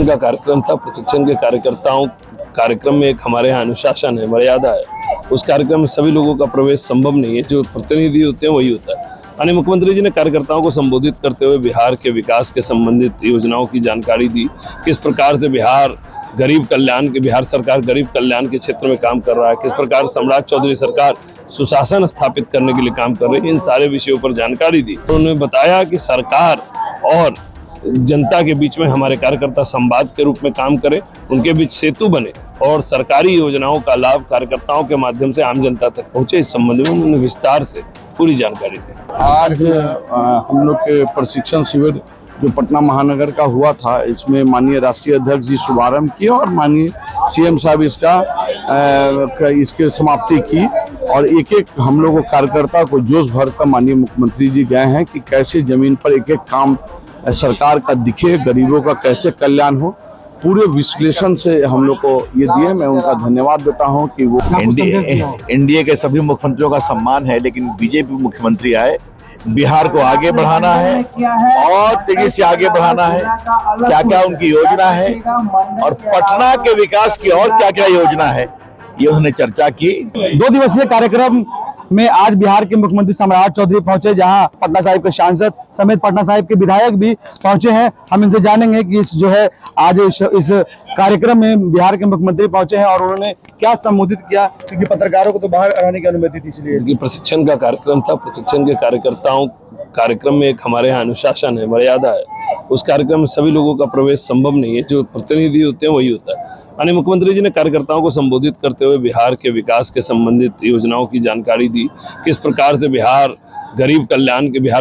प्रशिक्षण का कार्यक्रम था। प्रशिक्षण के कार्यक्रम में एक हमारे यहाँ अनुशासन है, मर्यादा है। उस कार्यक्रम में सभी लोगों का प्रवेश संभव नहीं है, जो प्रतिनिधि होते हैं वही होता है। माननीय मुख्यमंत्री जी ने कार्यकर्ताओं को संबोधित करते हुए बिहार के विकास के संबंधित योजनाओं की जानकारी दी। किस प्रकार से बिहार सरकार गरीब कल्याण के क्षेत्र में काम कर रहा है, किस प्रकार सम्राट चौधरी सरकार सुशासन स्थापित करने के लिए काम कर रही है, इन सारे विषयों पर जानकारी दी। उन्होंने बताया कि सरकार और जनता के बीच में हमारे कार्यकर्ता संवाद के रूप में काम करें, उनके बीच सेतु बने और सरकारी योजनाओं का लाभ कार्यकर्ताओं के माध्यम से आम जनता तक पहुंचे। इस संबंध में उन्होंने विस्तार से पूरी जानकारी दी। आज हम लोग के प्रशिक्षण शिविर जो पटना महानगर का हुआ था, इसमें माननीय राष्ट्रीय अध्यक्ष जी शुभारंभ किए और माननीय सीएम साहब इसके समाप्ति की। और एक एक हम लोगों कार्यकर्ता को जोश भर कर माननीय मुख्यमंत्री जी गए हैं कि कैसे जमीन पर एक एक काम सरकार का दिखे, गरीबों का कैसे कल्याण हो। पूरे विश्लेषण से हम लोग को ये दिए। मैं उनका धन्यवाद देता हूं कि वो एनडीए के सभी मुख्यमंत्रियों का सम्मान है, लेकिन बीजेपी मुख्यमंत्री आए, बिहार को आगे बढ़ाना है और तेजी से आगे बढ़ाना है। क्या क्या उनकी योजना है और पटना के विकास की और क्या क्या योजना है, ये उन्होंने चर्चा की। 2 दिवसीय कार्यक्रम में आज बिहार के मुख्यमंत्री सम्राट चौधरी पहुंचे, जहां पटना साहिब के सांसद समेत पटना साहिब के विधायक भी पहुंचे हैं। हम इनसे जानेंगे कि आज इस कार्यक्रम में बिहार के मुख्यमंत्री पहुंचे हैं और उन्होंने क्या संबोधित किया, क्योंकि पत्रकारों को तो बाहर रहने की अनुमति थी, इसलिए। प्रशिक्षण का कार्यक्रम था। प्रशिक्षण के कार्यक्रम में एक हमारे यहाँ अनुशासन है, मर्यादा है। उस कार्यक्रम में सभी लोगों का प्रवेश संभव नहीं है, जो प्रतिनिधि होते हैं वही होता है। माननीय मुख्यमंत्री जी ने कार्यकर्ताओं को संबोधित करते हुए बिहार के विकास के संबंधित योजनाओं की जानकारी दी। किस प्रकार से बिहार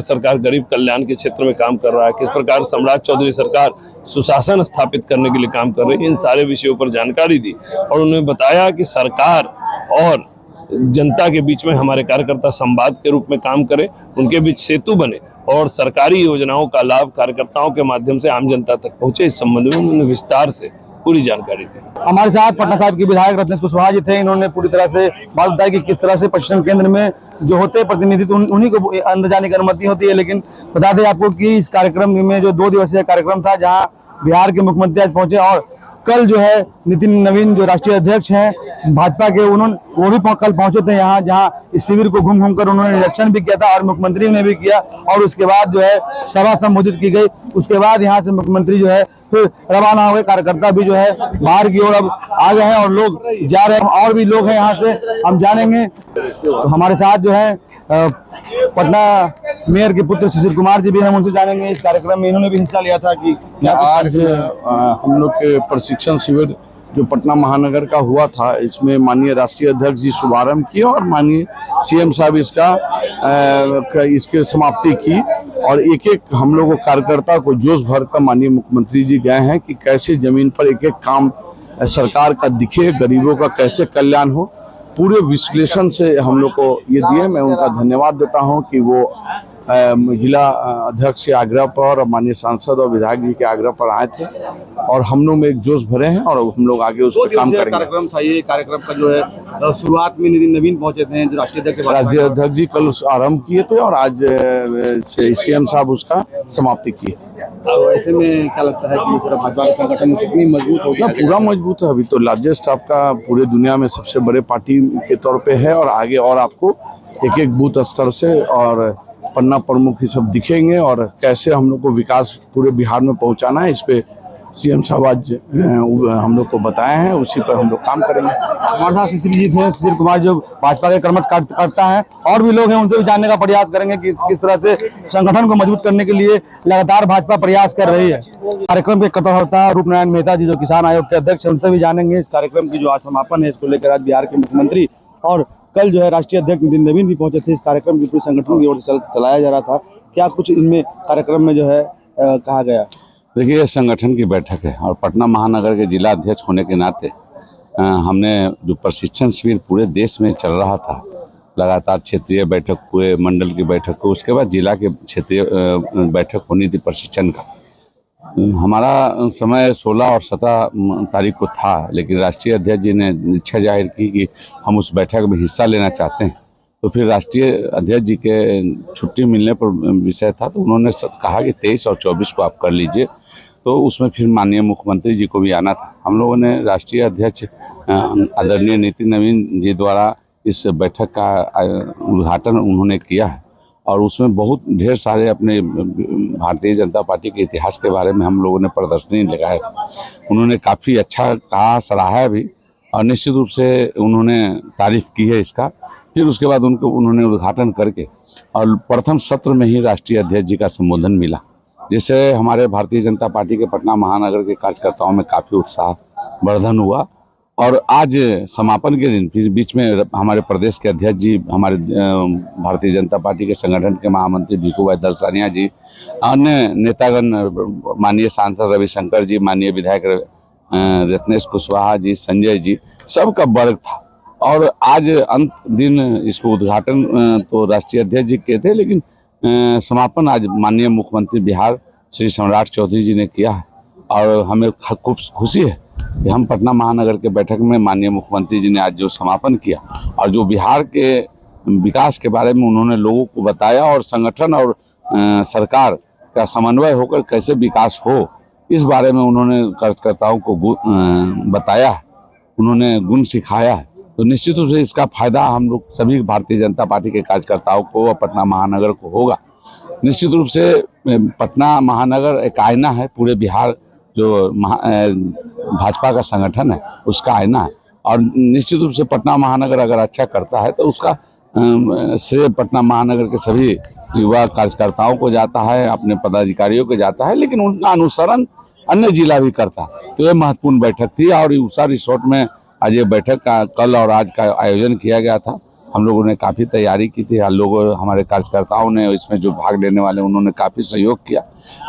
सरकार गरीब कल्याण के क्षेत्र में काम कर रहा है, किस प्रकार सम्राट चौधरी सरकार सुशासन स्थापित करने के लिए काम कर रही है, इन सारे विषयों पर जानकारी दी। और उन्होंने बताया कि सरकार और जनता के बीच में हमारे कार्यकर्ता संवाद के रूप में काम करें, उनके बीच सेतु बने और सरकारी योजनाओं का लाभ कार्यकर्ताओं के माध्यम से आम जनता तक पहुंचे। इस संबंध में उन्होंने विस्तार से पूरी जानकारी दी। हमारे साथ पटना साहिब के विधायक रत्नेश कुशवाहा जी थे। इन्होंने पूरी तरह से बात बताई कि किस तरह से प्रशिक्षण केंद्र में जो होते हैं प्रतिनिधि, तो उन्हीं को अंदर जाने की अनुमति होती है। लेकिन बता दें आपको कि इस कार्यक्रम में जो 2 दिवसीय कार्यक्रम था, जहाँ बिहार के मुख्यमंत्री आज पहुंचे और कल जो है नितिन नवीन जो राष्ट्रीय अध्यक्ष हैं भाजपा के, वो भी कल पहुंचे थे यहाँ, जहां इस शिविर को घूम कर उन्होंने निरीक्षण भी किया था और मुख्यमंत्री ने भी किया। और उसके बाद जो है सभा संबोधित की गई। उसके बाद यहाँ से मुख्यमंत्री जो है फिर रवाना हो गए। कार्यकर्ता भी जो है बाहर की ओर अब आ गए हैं और लोग जा रहे हैं। और भी लोग हैं यहाँ से, हम जानेंगे। तो हमारे साथ जो है पटना मेयर के पुत्र शिशिर कुमार जी भी हैं, उनसे जानेंगे इस कार्यक्रम में इन्होंने भी हिस्सा लिया था कि आज हम लोग के प्रशिक्षण शिविर जो पटना महानगर का हुआ था, इसमें माननीय राष्ट्रीय अध्यक्ष जी शुभारंभ किए और माननीय सीएम साहब इसके समाप्ति की। और एक एक हम लोगों कार्यकर्ता को जोश भर कर माननीय मुख्यमंत्री जी गए हैं कि कैसे जमीन पर एक एक काम सरकार का दिखे, गरीबों का कैसे कल्याण हो। पूरे विश्लेषण से हम लोग को ये दिए। मैं उनका धन्यवाद देता हूं कि वो जिला अध्यक्ष के आग्रह पर और माननीय सांसद और विधायक जी के आग्रह पर आए थे और हम लोग में एक जोश भरे हैं और हम लोग आगे उस पर काम करेंगे। कार्यक्रम था ये, कार्यक्रम का जो है शुरुआत में नितिन नवीन पहुंचे थे, जो राष्ट्रीय अध्यक्ष जी कल आरंभ किए थे और आज सीएम साहब उसका समाप्ति की। ऐसे में क्या लगता है कि भाजपा का संगठन कितनी मजबूत हो गया? पूरा मजबूत है। अभी तो लार्जेस्ट आपका पूरे दुनिया में सबसे बड़े पार्टी के तौर पे है और आगे और आपको एक एक बूथ स्तर से और पन्ना प्रमुख ये सब दिखेंगे और कैसे हम लोग को विकास पूरे बिहार में पहुंचाना है, इस पे सीएम साहब आज हम लोग को बताए हैं, उसी पर हम लोग काम करेंगे। हमारे साथ शिशिर जी थे, शिशिर कुमार जो भाजपा के कर्मठ करता है, और भी लोग हैं, उनसे भी जानने का प्रयास करेंगे कि किस तरह से संगठन को मजबूत करने के लिए लगातार भाजपा प्रयास कर रही है। कार्यक्रम के कथाहर्ता रूपनारायण मेहता जी जो किसान आयोग के अध्यक्ष, उनसे भी जानेंगे इस कार्यक्रम की जो आज समापन है, इसको लेकर आज बिहार के मुख्यमंत्री और कल जो है राष्ट्रीय अध्यक्ष नितिन नवीन भी पहुंचे थे। इस कार्यक्रम की पूरी संगठन की ओर से चलाया जा रहा था। क्या कुछ इनमें कार्यक्रम में जो है कहा गया? देखिए, ये संगठन की बैठक है और पटना महानगर के जिला अध्यक्ष होने के नाते हमने जो प्रशिक्षण शिविर पूरे देश में चल रहा था, लगातार क्षेत्रीय बैठक, पूरे मंडल की बैठक, उसके बाद जिला के क्षेत्रीय बैठक होनी थी प्रशिक्षण का। हमारा समय 16 और 17 तारीख को था, लेकिन राष्ट्रीय अध्यक्ष जी ने इच्छा जाहिर की कि हम उस बैठक में हिस्सा लेना चाहते हैं। तो फिर राष्ट्रीय अध्यक्ष जी के छुट्टी मिलने पर विषय था, तो उन्होंने कहा कि 23 और 24 को आप कर लीजिए। तो उसमें फिर माननीय मुख्यमंत्री जी को भी आना था। हम लोगों ने राष्ट्रीय अध्यक्ष आदरणीय नितिन नवीन जी द्वारा इस बैठक का उद्घाटन उन्होंने किया है और उसमें बहुत ढेर सारे अपने भारतीय जनता पार्टी के इतिहास के बारे में हम लोगों ने प्रदर्शनी लगाया था। उन्होंने काफ़ी अच्छा कहा, सराहा भी और निश्चित रूप से उन्होंने तारीफ की है इसका। फिर उसके बाद उन्होंने उद्घाटन करके और प्रथम सत्र में ही राष्ट्रीय अध्यक्ष जी का संबोधन मिला, जिससे हमारे भारतीय जनता पार्टी के पटना महानगर के कार्यकर्ताओं में काफ़ी उत्साह वर्धन हुआ। और आज समापन के दिन फिर बीच में हमारे प्रदेश के अध्यक्ष जी, हमारे भारतीय जनता पार्टी के संगठन के महामंत्री भिखू भाई दलसानिया जी, अन्य नेतागण, माननीय सांसद रविशंकर जी, माननीय विधायक रत्नेश कुशवाहा जी, संजय जी, सबका वर्ग था। और आज अंत दिन इसको उद्घाटन तो राष्ट्रीय अध्यक्ष जी के थे, लेकिन समापन आज माननीय मुख्यमंत्री बिहार श्री सम्राट चौधरी जी ने किया है। और हमें खूब खुशी है कि हम पटना महानगर के बैठक में माननीय मुख्यमंत्री जी ने आज जो समापन किया और जो बिहार के विकास के बारे में उन्होंने लोगों को बताया और संगठन और सरकार का समन्वय होकर कैसे विकास हो, इस बारे में उन्होंने कार्यकर्ताओं को बताया है, उन्होंने गुण सिखाया है। तो निश्चित रूप से इसका फायदा हम लोग सभी भारतीय जनता पार्टी के कार्यकर्ताओं को और पटना महानगर को होगा। निश्चित रूप से पटना महानगर एक आईना है, पूरे बिहार जो भाजपा का संगठन है उसका आईना है। और निश्चित रूप से पटना महानगर अगर अच्छा करता है तो उसका श्रेय पटना महानगर के सभी युवा कार्यकर्ताओं को जाता है, अपने पदाधिकारियों को जाता है, लेकिन उनका अनुसरण अन्य जिला भी करता है। तो ये महत्वपूर्ण बैठक थी और उषा रिसोर्ट में आज ये बैठक का कल और आज का आयोजन किया गया था। हम लोगों ने काफ़ी तैयारी की थी, हमारे कार्यकर्ताओं ने, इसमें जो भाग लेने वाले उन्होंने काफ़ी सहयोग किया।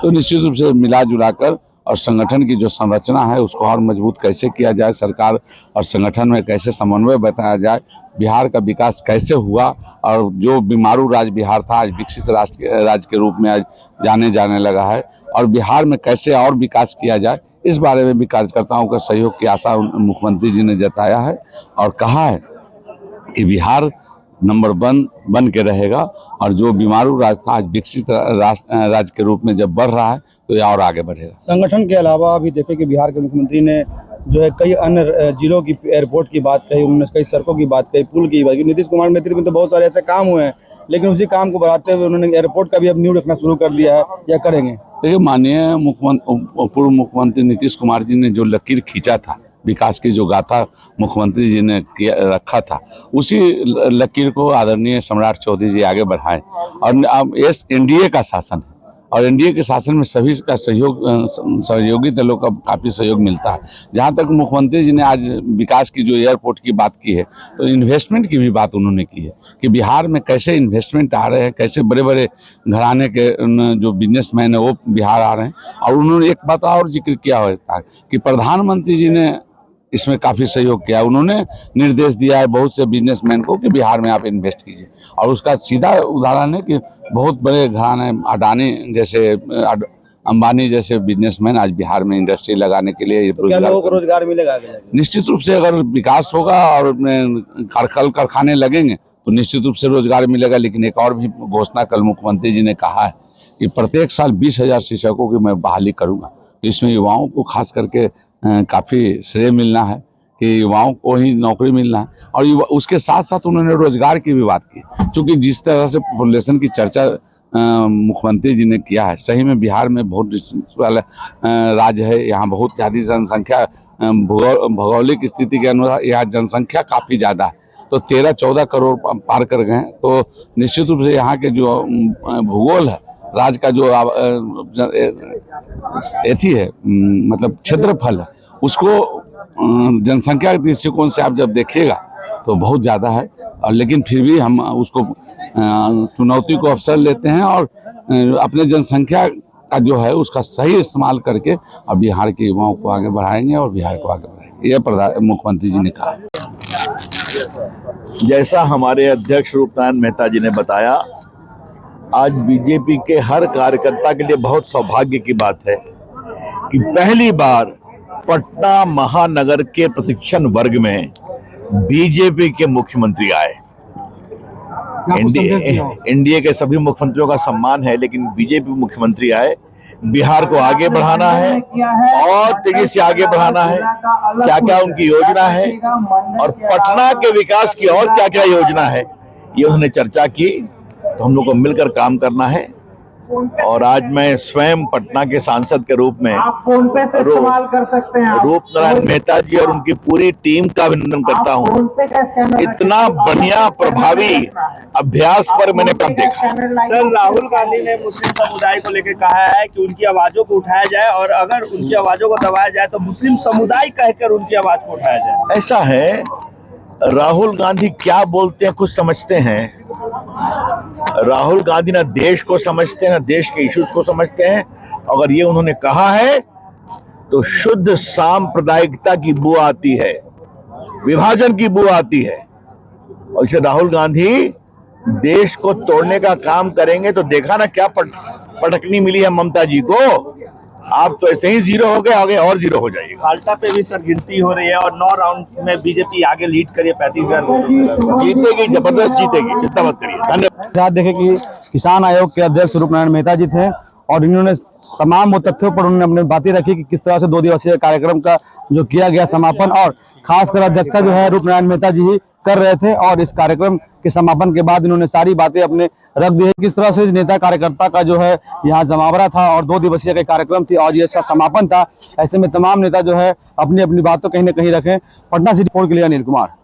तो निश्चित रूप से मिला जुला कर और संगठन की जो संरचना है उसको और मजबूत कैसे किया जाए, सरकार और संगठन में कैसे समन्वय बताया जाए, बिहार का विकास कैसे हुआ और जो बीमारू राज्य बिहार था आज विकसित राज्य के रूप में आज जाने लगा है, और बिहार में कैसे और विकास किया जाए, इस बारे में भी कार्यकर्ताओं का सहयोग की आशा मुख्यमंत्री जी ने जताया है और कहा है कि बिहार नंबर 1 बन के रहेगा और जो बीमारू राज्य था आज विकसित राज्य के रूप में जब बढ़ रहा है तो ये और आगे बढ़ेगा। संगठन के अलावा अभी देखें कि बिहार के मुख्यमंत्री ने जो है कई अन्य जिलों की एयरपोर्ट की बात कही, उन्होंने कई सड़कों की बात कही, पुल की बात की। नीतीश कुमार के नेतृत्व में तो बहुत सारे ऐसे काम हुए हैं, लेकिन उसी काम को बढ़ाते हुए उन्होंने एयरपोर्ट का भी अब नींव रखना शुरू कर दिया है, या करेंगे? देखिए, माननीय पूर्व मुख्यमंत्री नीतीश कुमार जी ने जो लकीर खींचा था, विकास की जो गाथा मुख्यमंत्री जी ने रखा था, उसी लकीर को आदरणीय सम्राट चौधरी जी आगे बढ़ाए। और अब एनडीए का शासन है और एनडीए के शासन में सभी का सहयोगी दलों का काफ़ी सहयोग मिलता है। जहाँ तक मुख्यमंत्री जी ने आज विकास की जो एयरपोर्ट की बात की है, तो इन्वेस्टमेंट की भी बात उन्होंने की है कि बिहार में कैसे इन्वेस्टमेंट आ रहे हैं, कैसे बड़े बड़े घराने के जो बिजनेसमैन है वो बिहार आ रहे हैं। और उन्होंने एक बात और जिक्र किया होता है कि प्रधानमंत्री जी ने इसमें काफ़ी सहयोग किया। उन्होंने निर्देश दिया है बहुत से बिजनेसमैन को कि बिहार में आप इन्वेस्ट कीजिए, और उसका सीधा उदाहरण है कि बहुत बड़े घराने, अडानी जैसे, अंबानी जैसे बिजनेसमैन आज बिहार में इंडस्ट्री लगाने के लिए क्या लोगों को रोजगार मिलेगा? निश्चित रूप से अगर विकास होगा और कल कारखाने लगेंगे तो निश्चित रूप से रोजगार मिलेगा। लेकिन एक और भी घोषणा कल मुख्यमंत्री जी ने कहा है कि प्रत्येक साल 20,000 शिक्षकों की मैं बहाली करूँगा। तो इसमें युवाओं को खास करके काफ़ी श्रेय मिलना है कि युवाओं को ही नौकरी मिलना है। और उसके साथ साथ उन्होंने रोजगार की भी बात की, क्योंकि जिस तरह से पॉपुलेशन की चर्चा मुख्यमंत्री जी ने किया है, सही में बिहार में बहुत वाला राज्य है, यहाँ बहुत ज़्यादा जनसंख्या, भौगोलिक स्थिति के अनुसार यहाँ जनसंख्या काफ़ी ज़्यादा है, तो 13-14 करोड़ पार कर गए हैं। तो निश्चित रूप से यहाँ के जो भूगोल है, राज्य का जो एथी है, मतलब क्षेत्रफल है, उसको जनसंख्या के दृष्टिकोण से आप जब देखिएगा तो बहुत ज़्यादा है। और लेकिन फिर भी हम उसको चुनौती को अवसर लेते हैं और अपने जनसंख्या का जो है उसका सही इस्तेमाल करके अब बिहार के युवाओं को आगे बढ़ाएंगे और बिहार को आगे बढ़ाएंगे, यह मुख्यमंत्री जी ने कहा। जैसा हमारे अध्यक्ष रूपनारायण मेहता जी ने बताया, आज बीजेपी के हर कार्यकर्ता के लिए बहुत सौभाग्य की बात है कि पहली बार पटना महानगर के प्रशिक्षण वर्ग में बीजेपी के मुख्यमंत्री आए। एनडीए के सभी मुख्यमंत्रियों का सम्मान है, लेकिन बीजेपी मुख्यमंत्री आए। बिहार को आगे बढ़ाना है और तेजी से आगे बढ़ाना है। क्या क्या उनकी योजना है और पटना के विकास की और क्या क्या योजना है, ये उन्होंने चर्चा की। तो हम लोग को मिलकर काम करना है। और आज मैं स्वयं पटना के सांसद के रूप में फोन पे से इस्तेमाल कर सकते हैं। रूप नारायण मेहता जी और उनकी पूरी टीम का अभिनंदन करता हूँ। इतना बढ़िया प्रभावी अभ्यास पर मैंने कब देखा। सर, राहुल गांधी ने मुस्लिम समुदाय को लेकर कहा है कि उनकी आवाजों को उठाया जाए और अगर उनकी आवाजों को दबाया जाए तो मुस्लिम समुदाय कहकर उनकी आवाज को उठाया जाए। ऐसा है, राहुल गांधी क्या बोलते हैं कुछ समझते हैं। राहुल गांधी ना देश को समझते हैं ना देश के इश्यूज को समझते हैं। अगर ये उन्होंने कहा है तो शुद्ध सांप्रदायिकता की बू आती है, विभाजन की बू आती है। और इसे राहुल गांधी देश को तोड़ने का काम करेंगे तो देखा ना क्या पटकनी मिली है ममता जी को। आप तो ऐसे ही जीरो हो गए, आगे और जीरो हो जाइएगा। फाल्टा पे भी सर गिनती हो रही है और 9 राउंड में बीजेपी आगे लीड करिए 35,000 जीतेगी, जबरदस्त जीतेगी, चिंता मत करिए। धन्यवाद। साथ देखें कि किसान आयोग के अध्यक्ष रूप नारायण मेहता जी थे और इन्होंने तमाम वो तथ्यों पर उन्होंने अपनी बातें रखी कि किस तरह से 2 दिवसीय कार्यक्रम का जो किया गया समापन, और खासकर अध्यक्षता जो है रूप नारायण मेहता जी ही कर रहे थे। और इस कार्यक्रम के समापन के बाद इन्होंने सारी बातें अपने रख दी है, किस तरह से नेता कार्यकर्ता का जो है यहाँ जमावड़ा था और 2 दिवसीय का कार्यक्रम थी और ये इसका समापन था। ऐसे में तमाम नेता जो है अपनी अपनी बातों कहीं ना कहीं रखें। पटना सिटी 4 के लिए अनिल कुमार।